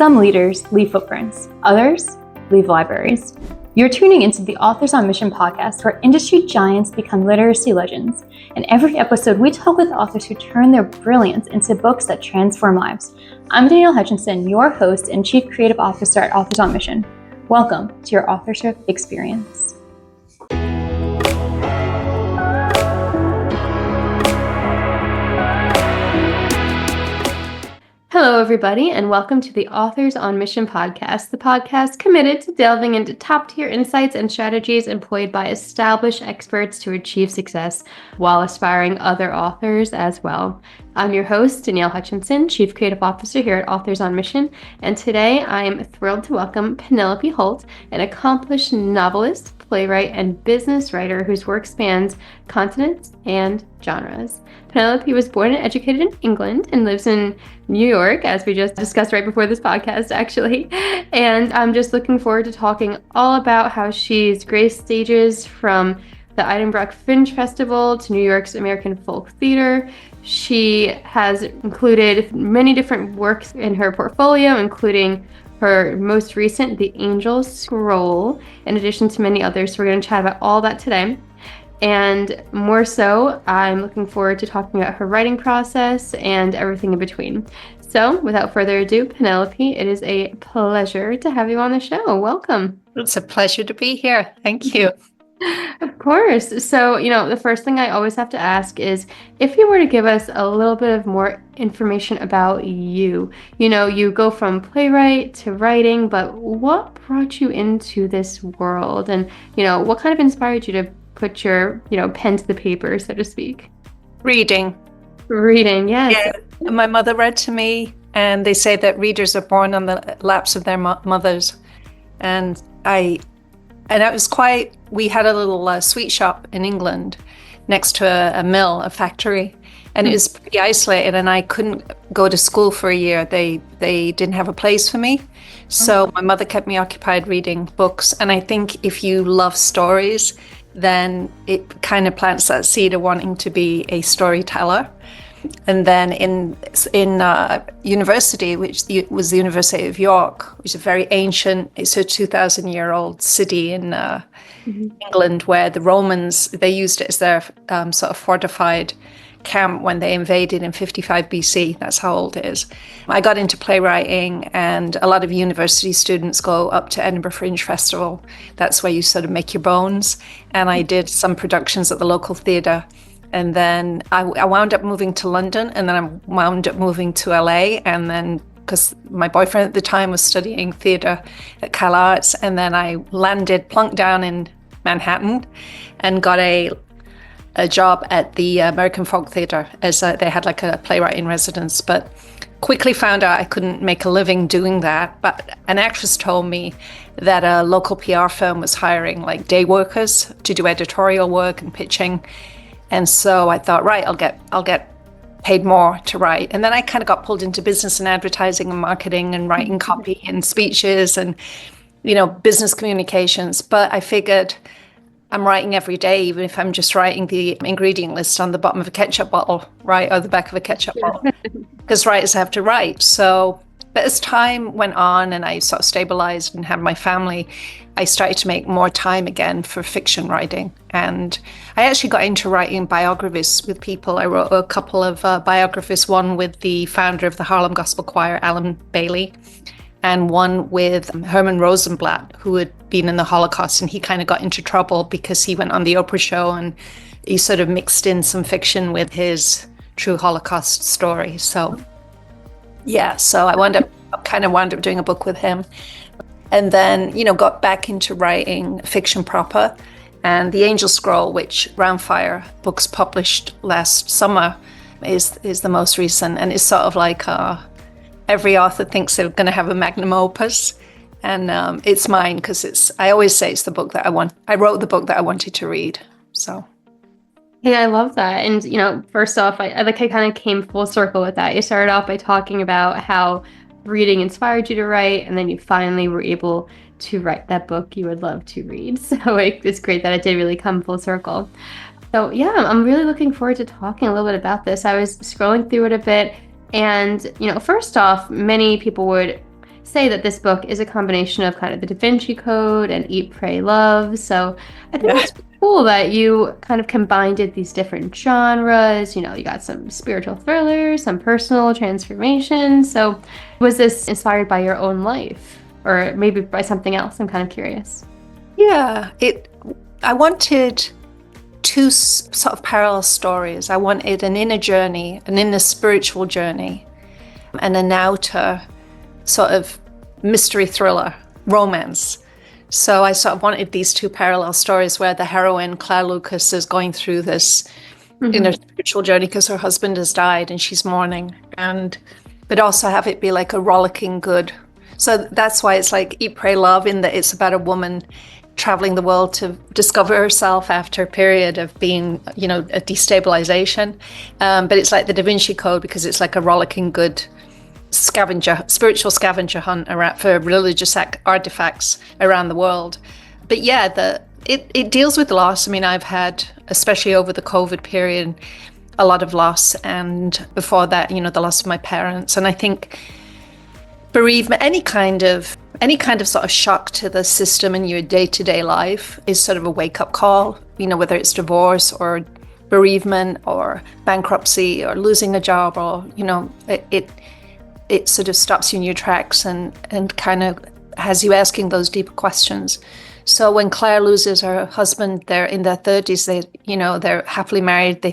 Some leaders leave footprints, others leave libraries. You're tuning into the Authors on Mission podcast, where industry giants become literacy legends. In every episode, we talk with authors who turn their brilliance into books that transform lives. I'm Danielle Hutchinson, your host and Chief Creative Officer at Authors on Mission. Welcome to your authorship experience. Hello, everybody, and welcome to the Authors on Mission podcast, the podcast committed to delving into top-tier insights and strategies employed by established experts to achieve success while aspiring other authors as well. I'm your host, Danielle Hutchinson, Chief Creative Officer here at Authors on Mission, and today I am thrilled to welcome Penelope Holt, an accomplished novelist, playwright, and business writer whose work spans continents and genres. Penelope was born and educated in England and lives in New York, as we just discussed right before this podcast, actually. And I'm just looking forward to talking all about how she's graced stages from the Edinburgh Fringe Festival to New York's American Folk Theater. She has included many different works in her portfolio, including her most recent, The Angel Scroll, in addition to many others. So we're going to chat about all that today. And more so, I'm looking forward to talking about her writing process and everything in between. So without further ado, Penelope, it is a pleasure to have you on the show. Welcome. It's a pleasure to be here. Thank you. Of course. So, the first thing I always have to ask is if you were to give us a little bit of more information about you. You go from playwright to writing, but what brought you into this world? And, what kind of inspired you to put your, pen to the paper, so to speak? Reading, yes. Yeah. My mother read to me, and they say that readers are born on the laps of their mothers. And we had a little sweet shop in England next to a mill, a factory, and it was pretty isolated, and I couldn't go to school for a year. They didn't have a place for me. So my mother kept me occupied reading books. And I think if you love stories, then it kind of plants that seed of wanting to be a storyteller. And then in university, which was the University of York, which is a very ancient, it's a 2,000-year-old city in England, where the Romans, they used it as their sort of fortified camp when they invaded in 55 BC. That's how old it is. I got into playwriting, and a lot of university students go up to Edinburgh Fringe Festival. That's where you sort of make your bones. And I did some productions at the local theatre. And then I wound up moving to London, and then I wound up moving to LA. And then, because my boyfriend at the time was studying theatre at Cal Arts, and then I plunked down in Manhattan and got a job at the American Folk Theater, as they had like a playwright in residence, but quickly found out I couldn't make a living doing that. But an actress told me that a local PR firm was hiring like day workers to do editorial work and pitching. And so I thought, right, I'll get paid more to write. And then I kind of got pulled into business and advertising and marketing and writing copy and speeches and, business communications. But I figured I'm writing every day, even if I'm just writing the ingredient list on the bottom of a ketchup bottle, right, or the back of a ketchup bottle, because writers have to write. So, but as time went on and I sort of stabilized and had my family, I started to make more time again for fiction writing. And I actually got into writing biographies with people. I wrote a couple of biographies, one with the founder of the Harlem Gospel Choir, Alan Bailey, and one with Herman Rosenblatt, who had been in the Holocaust, and he kind of got into trouble because he went on the Oprah show and he sort of mixed in some fiction with his true Holocaust story. So I wound up doing a book with him, and then, got back into writing fiction proper. And The Angel Scroll, which Roundfire Books published last summer, is the most recent, and it's sort of like every author thinks they're going to have a magnum opus, and it's mine because I always say it's the book that I wrote the book that I wanted to read. So. Hey, I love that. And, first off, I kind of came full circle with that. You started off by talking about how reading inspired you to write, and then you finally were able to write that book you would love to read. So it's great that it did really come full circle. So yeah, I'm really looking forward to talking a little bit about this. I was scrolling through it a bit, and first off, many people would say that this book is a combination of kind of the Da Vinci Code and Eat, Pray, Love. So I think it's cool that you kind of combined these different genres. You know, you got some spiritual thrillers, some personal transformation. So was this inspired by your own life or maybe by something else? I'm kind of curious. Yeah, I wanted two sort of parallel stories. I wanted an inner journey, an inner spiritual journey, and an outer sort of mystery thriller, romance. So I sort of wanted these two parallel stories where the heroine, Claire Lucas, is going through this inner spiritual journey because her husband has died and she's mourning, but also have it be like a rollicking good. So that's why it's like Eat, Pray, Love, in that it's about a woman traveling the world to discover herself after a period of being, you know, a destabilization. But it's like the Da Vinci Code because it's like a rollicking good spiritual scavenger hunt around for religious artifacts around the world. But yeah, it deals with loss. I mean, I've had, especially over the COVID period, a lot of loss, and before that, you know, the loss of my parents. And I think bereavement, any kind of sort of shock to the system in your day-to-day life is sort of a wake-up call, you know, whether it's divorce or bereavement or bankruptcy or losing a job, or, you know, it sort of stops you in your tracks and kind of has you asking those deeper questions. So when Claire loses her husband, they're in their 30s, they're happily married,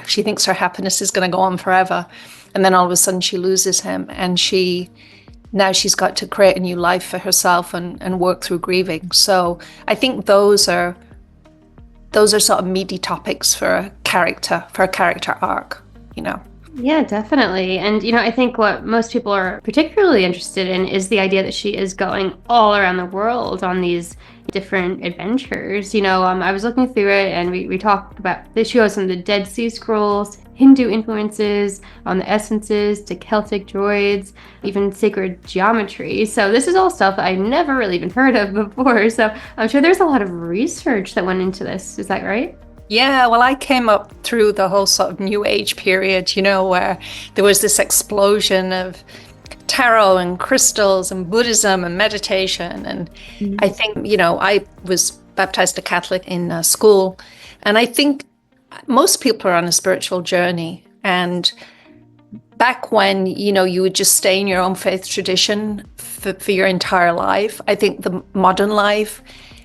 she thinks her happiness is going to go on forever. And then all of a sudden she loses him, and now she's got to create a new life for herself and work through grieving. So I think those are sort of meaty topics for a character arc, you know. Yeah, definitely. And, you know, I think what most people are particularly interested in is the idea that she is going all around the world on these different adventures. You know, I was looking through it, and we talked about this. She goes from the Dead Sea Scrolls, Hindu influences, on the essences, to Celtic droids, even sacred geometry. So this is all stuff that I never really even heard of before. So I'm sure there's a lot of research that went into this. Is that right? Yeah, well, I came up through the whole sort of New Age period, you know, where there was this explosion of tarot and crystals and Buddhism and meditation. And I think, you know, I was baptized a Catholic in school. And I think most people are on a spiritual journey. And back when, you know, you would just stay in your own faith tradition for your entire life, I think the modern life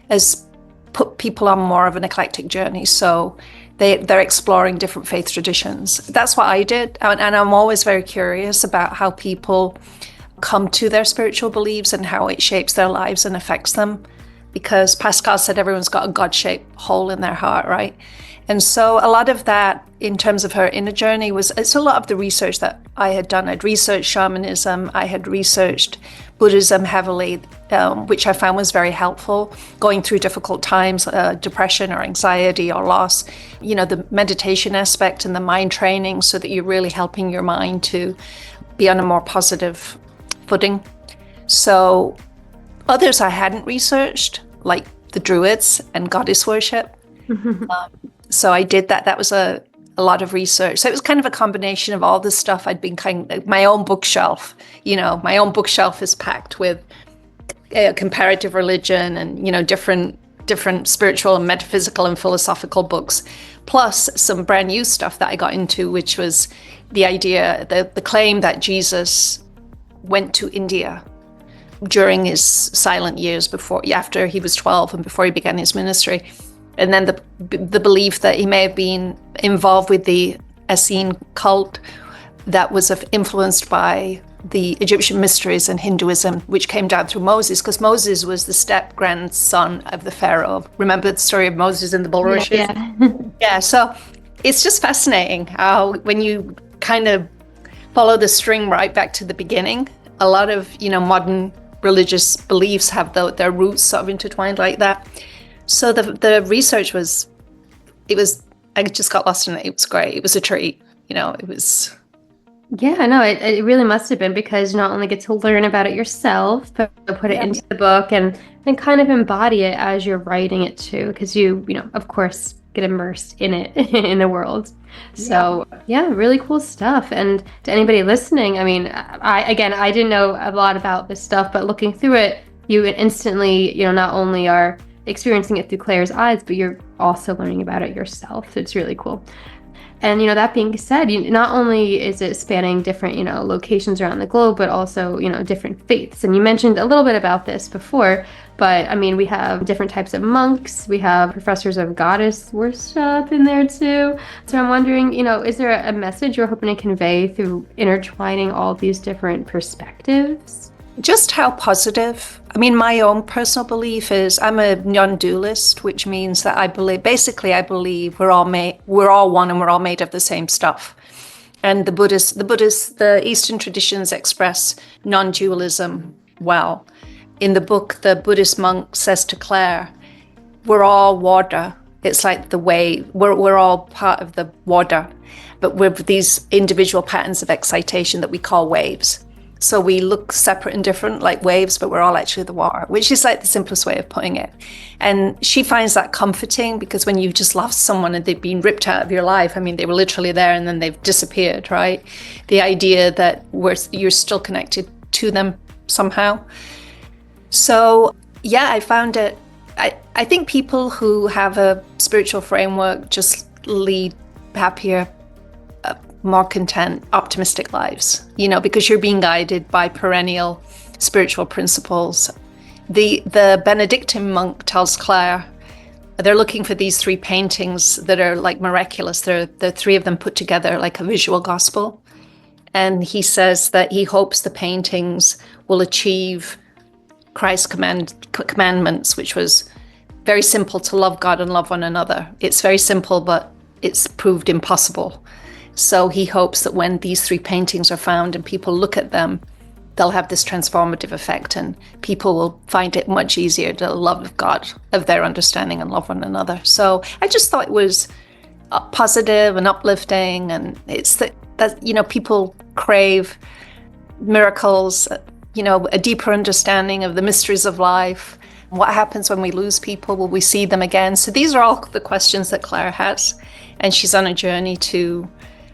has put people on more of an eclectic journey. So they're exploring different faith traditions. That's what I did. And I'm always very curious about how people come to their spiritual beliefs and how it shapes their lives and affects them. Because Pascal said everyone's got a God-shaped hole in their heart, right? And so a lot of that, in terms of her inner journey, it's a lot of the research that I had done. I'd researched shamanism, I had researched Buddhism heavily, which I found was very helpful going through difficult times, depression or anxiety or loss. You know, the meditation aspect and the mind training, so that you're really helping your mind to be on a more positive footing. So others I hadn't researched, like the Druids and goddess worship. So I did that. That was a lot of research. So it was kind of a combination of all this stuff. I'd been my own bookshelf, you know, my own bookshelf is packed with comparative religion and, you know, different spiritual and metaphysical and philosophical books, plus some brand new stuff that I got into, which was the idea, the claim that Jesus went to India during his silent years after he was 12 and before he began his ministry. And then the belief that he may have been involved with the Essene cult that was influenced by the Egyptian mysteries and Hinduism, which came down through Moses, because Moses was the step-grandson of the Pharaoh. Remember the story of Moses in the bulrushes? Yeah. Yeah, so it's just fascinating how when you kind of follow the string right back to the beginning, a lot of, you know, modern religious beliefs have their roots sort of intertwined like that. So the research I just got lost in it. It was great. It was a treat. You know, it was. Yeah, no, it really must have been, because you not only get to learn about it yourself, but put it into the book and kind of embody it as you're writing it too. Because you know, of course, get immersed in it in the world. So yeah, really cool stuff. And to anybody listening, I mean, I didn't know a lot about this stuff, but looking through it, you instantly, not only are experiencing it through Claire's eyes, but you're also learning about it yourself. It's really cool. And, that being said, not only is it spanning different, locations around the globe, but also, different faiths. And you mentioned a little bit about this before, but I mean, we have different types of monks. We have professors of goddess worship in there too. So I'm wondering, is there a message you're hoping to convey through intertwining all these different perspectives? Just how positive. I mean, my own personal belief is I'm a non-dualist, which means that I believe we're all one and we're all made of the same stuff. And the Eastern traditions express non-dualism well. In the book, the Buddhist monk says to Claire, we're all water. It's like the way we're all part of the water, but with these individual patterns of excitation that we call waves. So we look separate and different like waves, but we're all actually the water, which is like the simplest way of putting it. And she finds that comforting because when you just lost someone and they've been ripped out of your life, I mean, they were literally there and then they've disappeared, right? The idea that you're still connected to them somehow. So yeah, I found it, I think people who have a spiritual framework just lead happier, more content, optimistic lives, because you're being guided by perennial spiritual principles. The Benedictine monk tells Claire they're looking for these 3 paintings that are like miraculous. They're 3 of them put together like a visual gospel. And he says that he hopes the paintings will achieve Christ's commandments, which was very simple, to love God and love one another. It's very simple, but it's proved impossible. So he hopes that when these 3 paintings are found and people look at them, they'll have this transformative effect and people will find it much easier to love God, of their understanding, and love one another. So I just thought it was positive and uplifting, and it's that people crave miracles, a deeper understanding of the mysteries of life. What happens when we lose people? Will we see them again? So these are all the questions that Claire has, and she's on a journey to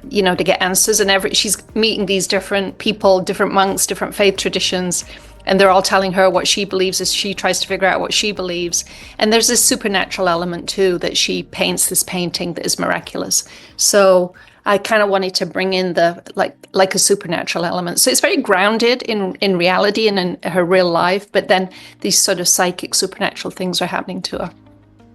get answers. And she's meeting these different people, different monks, different faith traditions, and they're all telling her what she believes as she tries to figure out what she believes. And there's this supernatural element too, that she paints this painting that is miraculous. So I kind of wanted to bring in the like a supernatural element. So it's very grounded in reality and in her real life, but then these sort of psychic supernatural things are happening to her.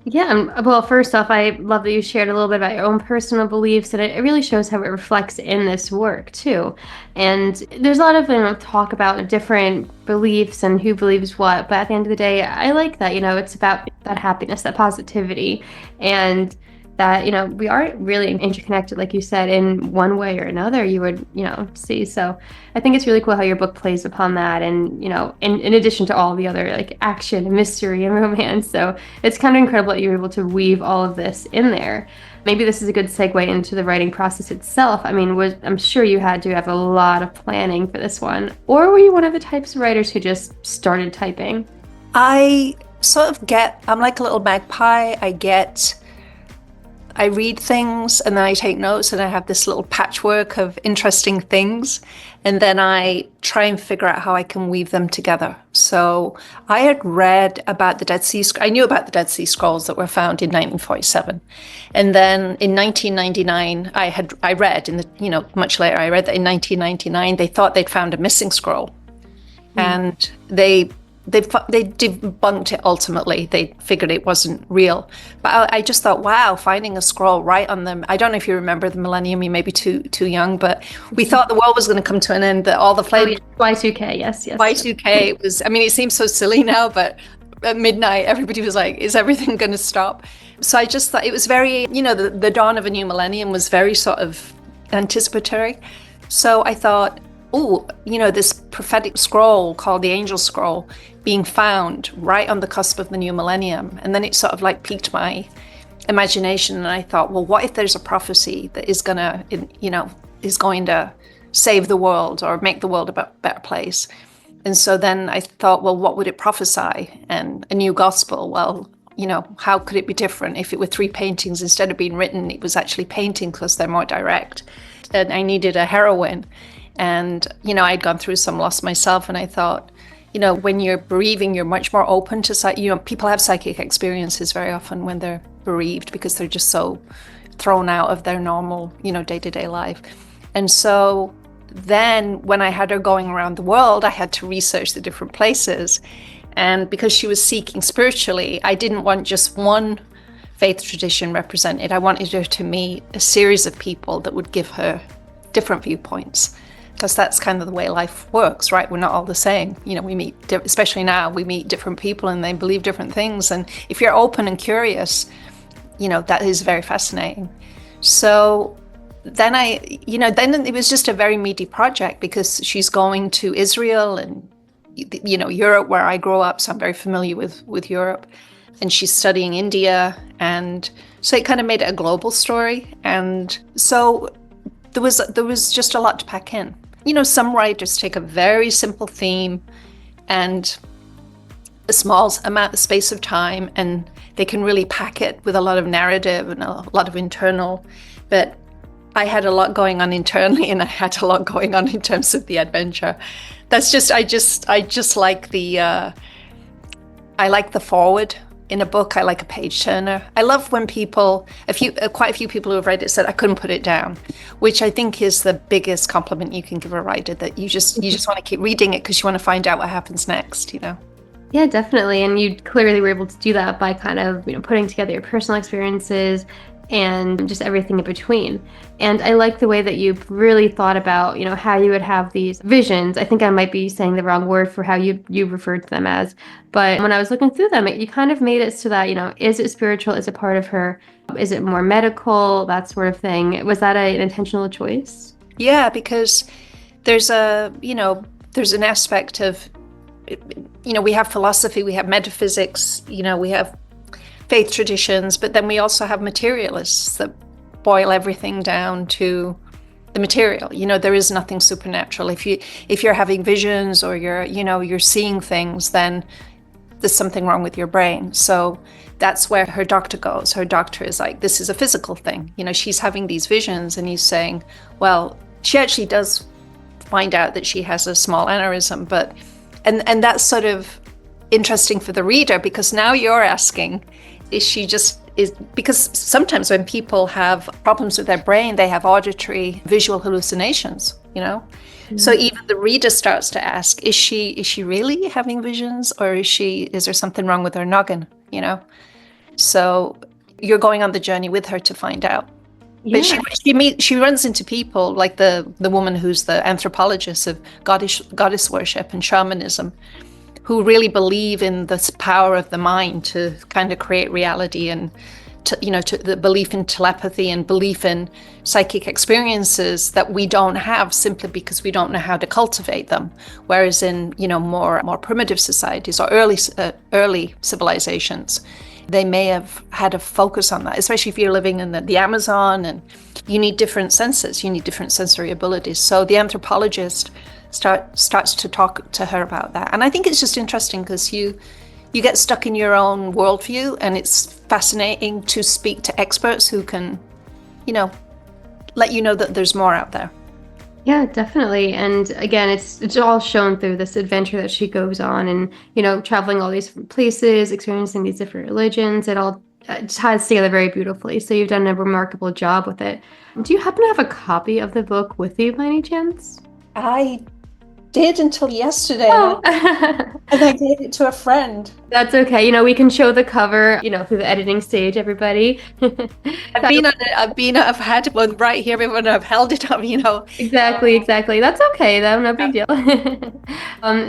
Yeah, well, first off, I love that you shared a little bit about your own personal beliefs, and it really shows how it reflects in this work too. And there's a lot of talk about different beliefs and who believes what, but at the end of the day, I like that, it's about that happiness, that positivity, and that, we are really interconnected, like you said, in one way or another, you would, see. So I think it's really cool how your book plays upon that. And, in addition to all the other like action and mystery and romance. So it's kind of incredible that you're able to weave all of this in there. Maybe this is a good segue into the writing process itself. I mean, I'm sure you had to have a lot of planning for this one. Or were you one of the types of writers who just started typing? I'm like a little magpie. I read things and then I take notes and I have this little patchwork of interesting things. And then I try and figure out how I can weave them together. So I had read about the Dead Sea Scrolls. I knew about the Dead Sea Scrolls that were found in 1947. And then in 1999, I read much later, I read that in 1999, they thought they'd found a missing scroll. And they debunked it ultimately. They figured it wasn't real. But I just thought, wow, finding a scroll right on them. I don't know if you remember the millennium, you may be too young, but we thought the world was going to come to an end, that all the Y2K, yes. Y2K, it was, it seems so silly now, but at midnight, everybody was like, is everything going to stop? So I just thought it was very, the dawn of a new millennium was very sort of anticipatory. So I thought, this prophetic scroll called the Angel Scroll being found right on the cusp of the new millennium. And then it sort of like piqued my imagination. And I thought, well, what if there's a prophecy that is going to save the world or make the world a better place? And so then I thought, well, what would it prophesy? And a new gospel. Well, how could it be different? If it were 3 paintings, instead of being written, it was actually painting because they're more direct. And I needed a heroine. And, I'd gone through some loss myself, and I thought, when you're bereaving, you're much more open to, people have psychic experiences very often when they're bereaved because they're just so thrown out of their normal, day-to-day life. And so then when I had her going around the world, I had to research the different places. And because she was seeking spiritually, I didn't want just one faith tradition represented. I wanted her to meet a series of people that would give her different viewpoints, because that's kind of the way life works, right? We're not all the same. We meet, especially now, we meet different people and they believe different things. And if you're open and curious, that is very fascinating. So then then it was just a very meaty project, because she's going to Israel and, Europe, where I grew up. So I'm very familiar with Europe, and she's studying India. And so it kind of made it a global story. And so there was just a lot to pack in. Some writers take a very simple theme and a small amount of space of time, and they can really pack it with a lot of narrative and a lot of internal. But I had a lot going on internally, and I had a lot going on in terms of the adventure. That's just, I just like I like the forward in a book. I like a page turner. I love when quite a few people who have read it said I couldn't put it down, which I think is the biggest compliment you can give a writer, that you just want to keep reading it because you want to find out what happens next, Yeah, definitely. And you clearly were able to do that by kind of, putting together your personal experiences and just everything in between. And I like the way that you really thought about, how you would have these visions. I think I might be saying the wrong word for how you referred to them as. But when I was looking through them, you kind of made it so that, is it spiritual? Is it part of her? Is it more medical? That sort of thing. Was that an intentional choice? Yeah, because there's an aspect of, we have philosophy, we have metaphysics, we have faith traditions, but then we also have materialists that boil everything down to the material. There is nothing supernatural. If you're having visions or you're seeing things, then there's something wrong with your brain. So that's where her doctor goes. Her doctor is like, this is a physical thing. She's having these visions, and he's saying, well, she actually does find out that she has a small aneurysm, but and that's sort of interesting for the reader, because now you're asking, because sometimes when people have problems with their brain, they have auditory visual hallucinations, Mm-hmm. So even the reader starts to ask, is she really having visions, or is there something wrong with her noggin, So you're going on the journey with her to find out. Yeah. But she runs into people like the woman who's the anthropologist of goddess worship and shamanism, who really believe in this power of the mind to kind of create reality, and to the belief in telepathy and belief in psychic experiences that we don't have simply because we don't know how to cultivate them. Whereas in more primitive societies or early civilizations, they may have had a focus on that, especially if you're living in the Amazon, and you need different senses, you need different sensory abilities. So the anthropologist starts to talk to her about that. And I think it's just interesting because you get stuck in your own worldview, and it's fascinating to speak to experts who can, let you know that there's more out there. Yeah, definitely. And again, it's all shown through this adventure that she goes on, and, traveling all these different places, experiencing these different religions. It all ties together very beautifully. So you've done a remarkable job with it. Do you happen to have a copy of the book with you by any chance? I did until yesterday. Oh. And I gave it to a friend. That's okay. We can show the cover, through the editing stage, everybody. I've had one right here when I've held it up, Exactly. That's okay, though. No big deal.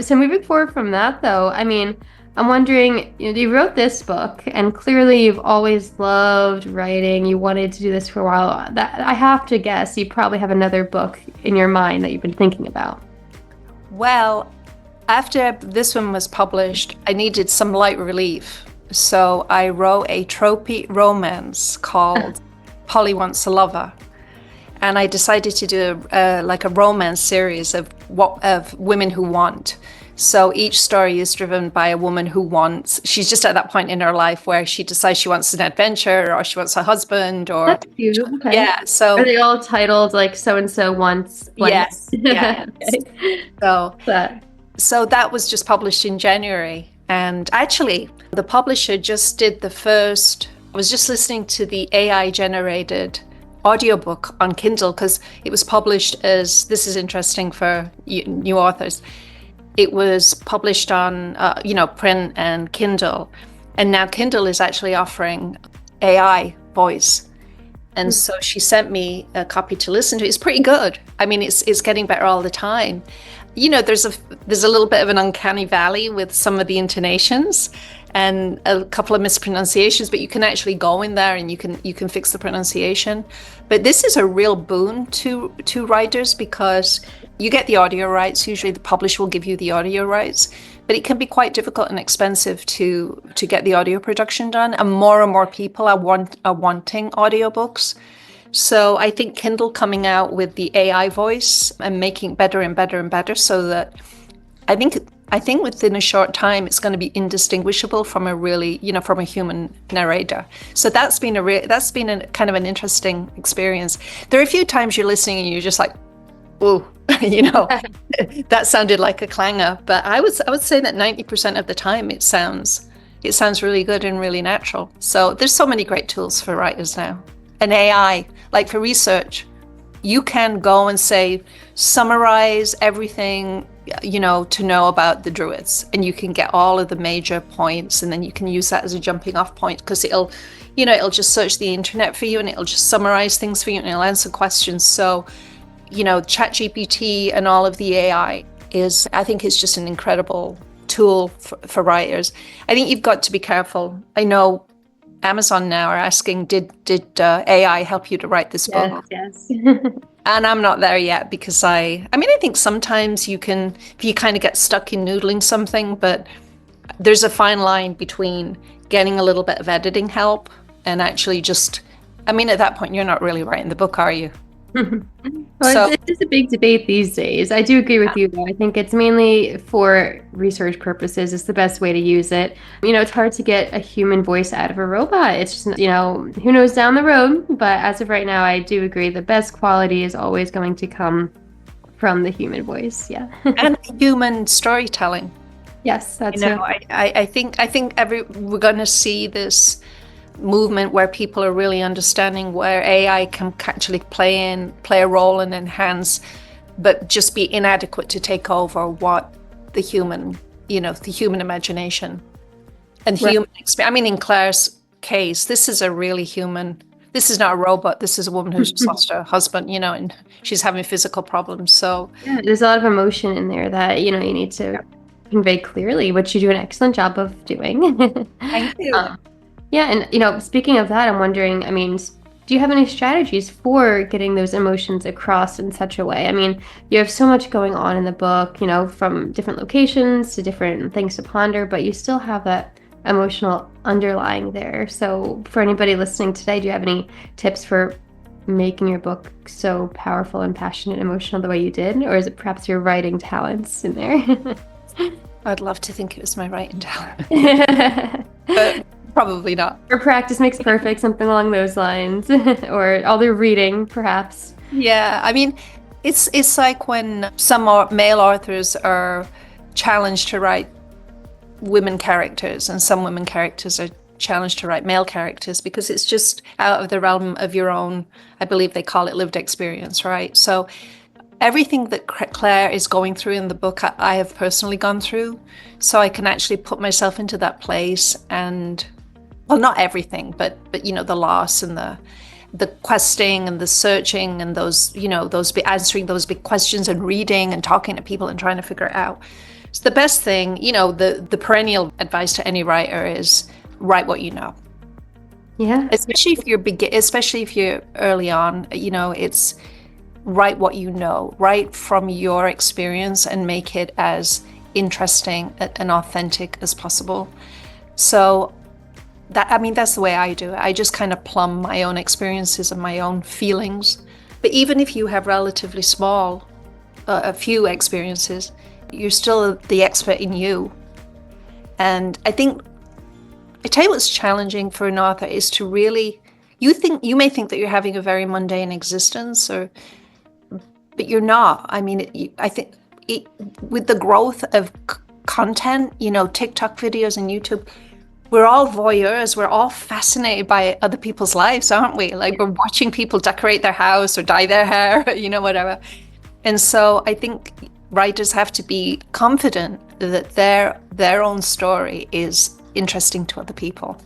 So moving forward from that, though, I'm wondering, you wrote this book, and clearly you've always loved writing. You wanted to do this for a while. I have to guess you probably have another book in your mind that you've been thinking about. Well, after this one was published, I needed some light relief. So I wrote a tropey romance called Polly Wants a Lover. And I decided to do a romance series of women who want. So each story is driven by a woman she's just at that point in her life where she decides she wants an adventure, or she wants a husband, or That's cute. Okay. yeah. So are they all titled like so and so wants blank? yes, yeah. Okay. So that was just published in January. And actually, the publisher just did I was just listening to the AI generated audiobook on Kindle, because it was published as, this is interesting for new authors, it was published on print and Kindle, and now Kindle is actually offering AI voice. And so she sent me a copy to listen to. It's pretty good. I mean, it's getting better all the time. There's a little bit of an uncanny valley with some of the intonations and a couple of mispronunciations, but you can actually go in there and you can fix the pronunciation. But this is a real boon to writers, because you get the audio rights. Usually the publisher will give you the audio rights, but it can be quite difficult and expensive to get the audio production done. And more people are wanting audiobooks. So I think Kindle coming out with the AI voice and making it better and better and better, so that I think within a short time it's going to be indistinguishable from from a human narrator. So that's been a kind of an interesting experience. There are a few times you're listening and you're just like, "Ooh," that sounded like a clanger. But I would say that 90% of the time it sounds really good and really natural. So there's so many great tools for writers now. And AI, like for research, you can go and say, summarize everything, to know about the Druids, and you can get all of the major points, and then you can use that as a jumping off point, because it'll just search the internet for you, and it'll just summarize things for you, and it'll answer questions. So, ChatGPT and all of the AI I think it's just an incredible tool for writers. I think you've got to be careful. I know Amazon now are asking, did AI help you to write this book? Yes. And I'm not there yet, because I think sometimes if you kind of get stuck in noodling something, but there's a fine line between getting a little bit of editing help and actually at that point, you're not really writing the book, are you? Well, it's a big debate these days. I do agree with you, though. I think it's mainly for research purposes. It's the best way to use it. It's hard to get a human voice out of a robot. It's just, who knows down the road. But as of right now, I do agree the best quality is always going to come from the human voice. Yeah. And human storytelling. Yes, that's I think we're going to see this movement where people are really understanding where AI can actually play a role and enhance, but just be inadequate to take over what the human imagination and human experience. In Claire's case, this is a really human. This is not a robot. This is a woman who's just lost her husband, and she's having physical problems. So there's a lot of emotion in there that you need to convey clearly, which you do an excellent job of doing. Thank you. Yeah, and speaking of that, I'm wondering, do you have any strategies for getting those emotions across in such a way? You have so much going on in the book, from different locations to different things to ponder, but you still have that emotional underlying there. So for anybody listening today, do you have any tips for making your book so powerful and passionate and emotional the way you did? Or is it perhaps your writing talents in there? I'd love to think it was my writing talent. But probably not. Or practice makes perfect, something along those lines. Or all the reading, perhaps. Yeah, it's like when some male authors are challenged to write women characters, and some women characters are challenged to write male characters, because it's just out of the realm of your own, I believe they call it lived experience, right? So everything that Claire is going through in the book, I have personally gone through. So I can actually put myself into that place and, well, not everything, but the loss and the questing and the searching and those answering those big questions and reading and talking to people and trying to figure it out. So the best thing, the perennial advice to any writer is write what you know. Yeah. Especially if you're early on, it's write what you know, write from your experience and make it as interesting and authentic as possible. So that's the way I do it. I just kind of plumb my own experiences and my own feelings. But even if you have relatively small, a few experiences, you're still the expert in you. And I tell you what's challenging for an author is to really, you may think that you're having a very mundane existence, but you're not. I mean, I think with the growth of content, TikTok videos and YouTube, we're all voyeurs. We're all fascinated by other people's lives, aren't we? Like, we're watching people decorate their house or dye their hair, whatever. And so I think writers have to be confident that their own story is interesting to other people.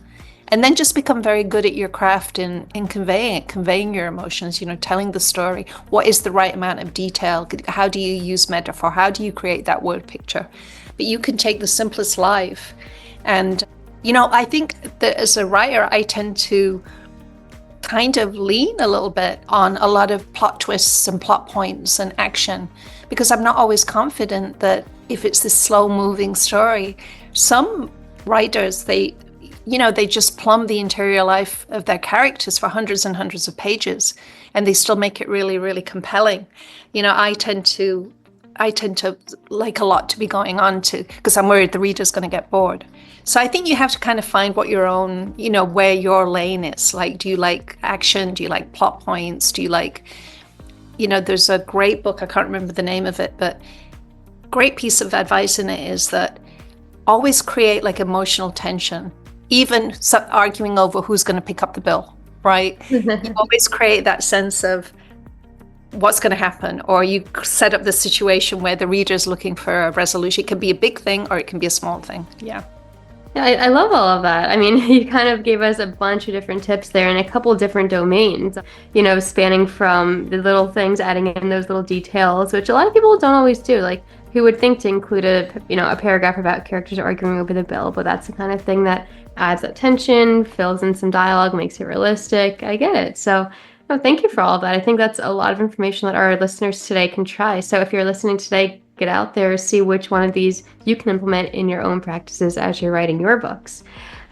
And then just become very good at your craft in conveying your emotions, telling the story. What is the right amount of detail? How do you use metaphor? How do you create that word picture? But you can take the simplest life. And, I think that as a writer, I tend to kind of lean a little bit on a lot of plot twists and plot points and action, because I'm not always confident that if it's this slow moving story, some writers, they just plumb the interior life of their characters for hundreds and hundreds of pages, and they still make it really, really compelling. I tend to like a lot to be going on to, because I'm worried the reader's going to get bored. So I think you have to kind of find what your own, where your lane is. Like, do you like action? Do you like plot points? Do you like, there's a great book, I can't remember the name of it, but great piece of advice in it is that always create like emotional tension, even arguing over who's going to pick up the bill, right? You always create that sense of what's going to happen, or you set up the situation where the reader's looking for a resolution. It can be a big thing or it can be a small thing. Yeah, I love all of that. I mean, you kind of gave us a bunch of different tips there in a couple of different domains, spanning from the little things, adding in those little details, which a lot of people don't always do. Like, who would think to include a paragraph about characters arguing over the bill, but that's the kind of thing that adds that tension, fills in some dialogue, makes it realistic. I get it. So thank you for all of that. I think that's a lot of information that our listeners today can try. So if you're listening today, get out there, see which one of these you can implement in your own practices as you're writing your books.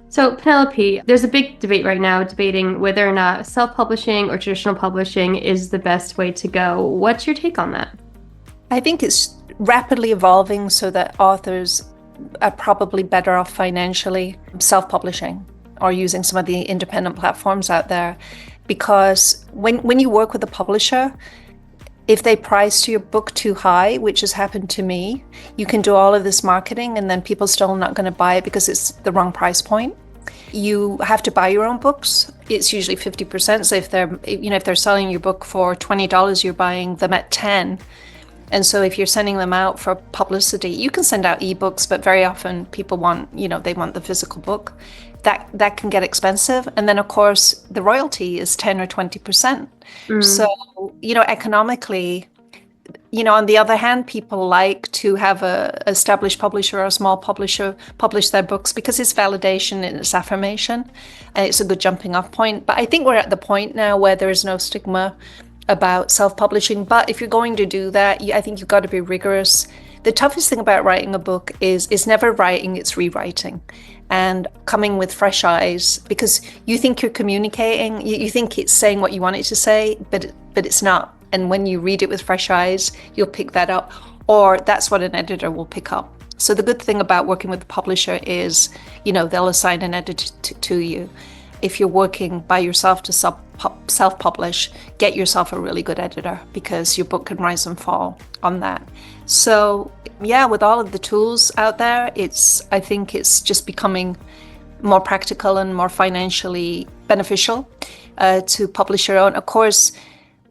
So Penelope, there's a big debate right now debating whether or not self-publishing or traditional publishing is the best way to go. What's your take on that? I think it's rapidly evolving so that authors are probably better off financially self-publishing or using some of the independent platforms out there. Because when you work with a publisher, if they price your book too high, which has happened to me, you can do all of this marketing and then people still not going to buy it because it's the wrong price point. You have to buy your own books. It's usually 50%. So if they're selling your book for $20, you're buying them at 10. And so if you're sending them out for publicity, you can send out ebooks, but very often people want, they want the physical book. That can get expensive. And then, of course, the royalty is 10 or 20%. So, economically, on the other hand, people like to have a established publisher or a small publisher publish their books because it's validation and it's affirmation. And it's a good jumping off point. But I think we're at the point now where there is no stigma about self-publishing. But if you're going to do that, I think you've got to be rigorous. The toughest thing about writing a book is never writing, it's rewriting. And coming with fresh eyes, because you think you're communicating, you think it's saying what you want it to say, but it's not. And when you read it with fresh eyes, you'll pick that up, or that's what an editor will pick up. So the good thing about working with a publisher is, they'll assign an editor to you. If you're working by yourself to self-publish, get yourself a really good editor, because your book can rise and fall on that. So yeah, with all of the tools out there, I think it's just becoming more practical and more financially beneficial to publish your own. Of course,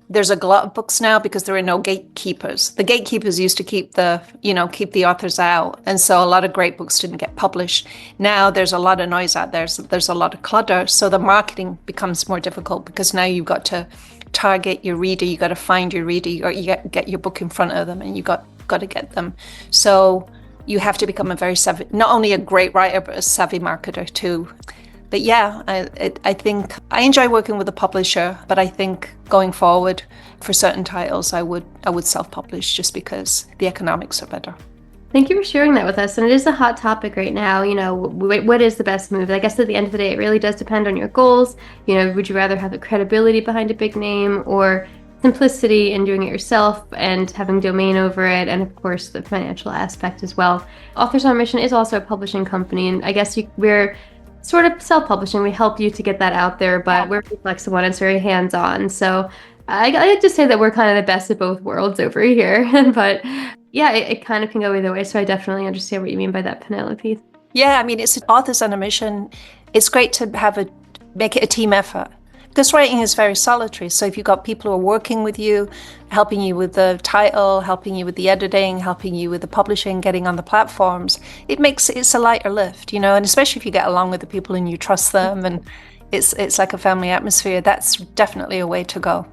there's a glut of books now because there are no gatekeepers. The gatekeepers used to keep the authors out. And so a lot of great books didn't get published. Now there's a lot of noise out there. So there's a lot of clutter. So the marketing becomes more difficult because now you've got to target your reader. You got to find your reader, or you get your book in front of them, and you got to get them. So you have to become a very savvy, not only a great writer, but a savvy marketer too. But yeah, I think I enjoy working with a publisher, but I think going forward for certain titles, I would self-publish just because the economics are better. Thank you for sharing that with us. And it is a hot topic right now. What is the best move? I guess at the end of the day, it really does depend on your goals. Would you rather have the credibility behind a big name, or simplicity in doing it yourself and having domain over it, and of course the financial aspect as well. Authors on Mission is also a publishing company, and I guess we're sort of self-publishing. We help you to get that out there, but we're very flexible and it's very hands-on. So I like to say that we're kind of the best of both worlds over here. But yeah, it kind of can go either way. So I definitely understand what you mean by that, Penelope. Yeah, I mean, it's Authors on a Mission. It's great to make it a team effort. Because writing is very solitary. So if you've got people who are working with you, helping you with the title, helping you with the editing, helping you with the publishing, getting on the platforms, it's a lighter lift, and especially if you get along with the people and you trust them and it's like a family atmosphere, that's definitely a way to go.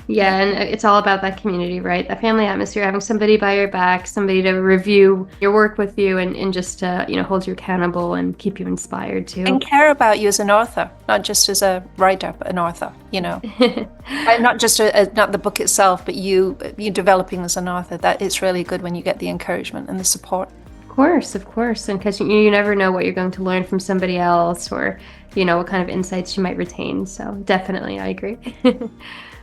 Yeah, and it's all about that community, right? That family atmosphere, having somebody by your back, somebody to review your work with you and just to, hold you accountable and keep you inspired too. And care about you as an author, not just as a writer, but an author, Not just not the book itself, but you developing as an author. That it's really good when you get the encouragement and the support. Of course. And because you never know what you're going to learn from somebody else or, what kind of insights you might retain. So definitely, I agree.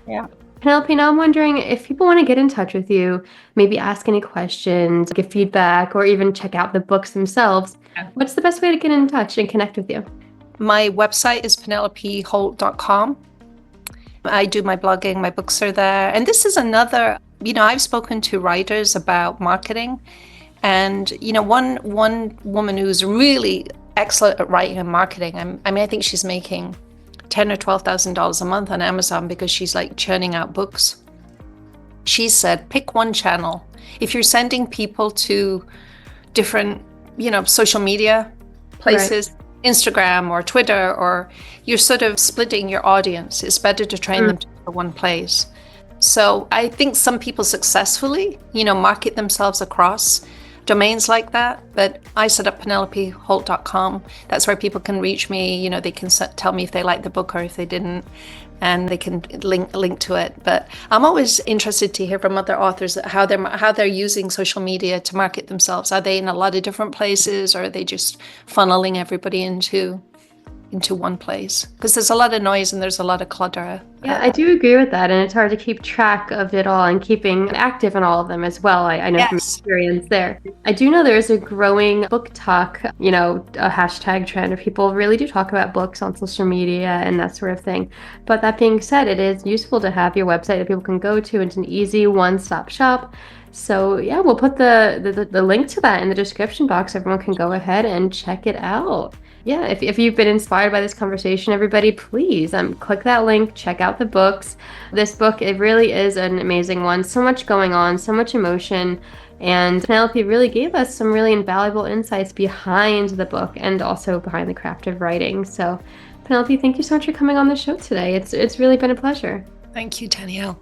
Yeah. Penelope, now I'm wondering if people want to get in touch with you, maybe ask any questions, give feedback, or even check out the books themselves. What's the best way to get in touch and connect with you? My website is penelopeholt.com. I do my blogging, my books are there. And this is another, I've spoken to writers about marketing. And, one woman who's really excellent at writing and marketing, I think she's making $10,000 or $12,000 a month on Amazon because she's like churning out books. She said, pick one channel. If you're sending people to different, social media places, right, Instagram or Twitter, or you're sort of splitting your audience, it's better to train them to one place. So I think some people successfully, market themselves across domains like that, but I set up penelopeholt.com. That's where people can reach me. They can tell me if they liked the book or if they didn't, and they can link to it. But I'm always interested to hear from other authors how they're using social media to market themselves. Are they in a lot of different places, or are they just funneling everybody into one place? Because there's a lot of noise and there's a lot of clutter. Yeah, I do agree with that, and it's hard to keep track of it all and keeping active in all of them as well. I know from experience there. I do know there is a growing book talk, a hashtag trend where people really do talk about books on social media and that sort of thing. But that being said, it is useful to have your website that people can go to. It's an easy one-stop shop. So yeah, we'll put the link to that in the description box. Everyone can go ahead and check it out. Yeah, if you've been inspired by this conversation, everybody, please click that link, check out the books. This book, it really is an amazing one. So much going on, so much emotion. And Penelope really gave us some really invaluable insights behind the book and also behind the craft of writing. So Penelope, thank you so much for coming on the show today. It's really been a pleasure. Thank you, Danielle.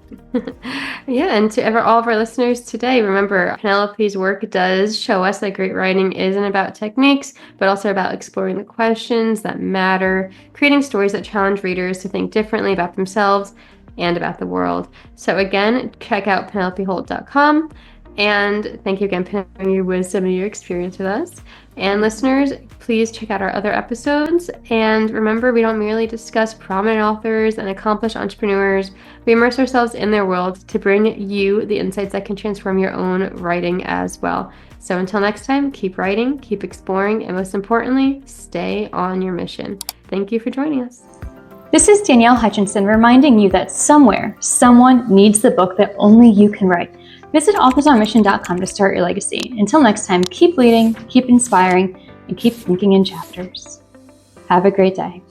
Yeah, and to all of our listeners today, remember, Penelope's work does show us that great writing isn't about techniques, but also about exploring the questions that matter, creating stories that challenge readers to think differently about themselves and about the world. So again, check out penelopeholt.com. And thank you again for sharing your wisdom and your experience with us. And listeners, please check out our other episodes. And remember, we don't merely discuss prominent authors and accomplished entrepreneurs. We immerse ourselves in their world to bring you the insights that can transform your own writing as well. So until next time, keep writing, keep exploring, and most importantly, stay on your mission. Thank you for joining us. This is Danielle Hutchinson reminding you that somewhere, someone needs the book that only you can write. Visit authorsonmission.com to start your legacy. Until next time, keep leading, keep inspiring, and keep thinking in chapters. Have a great day.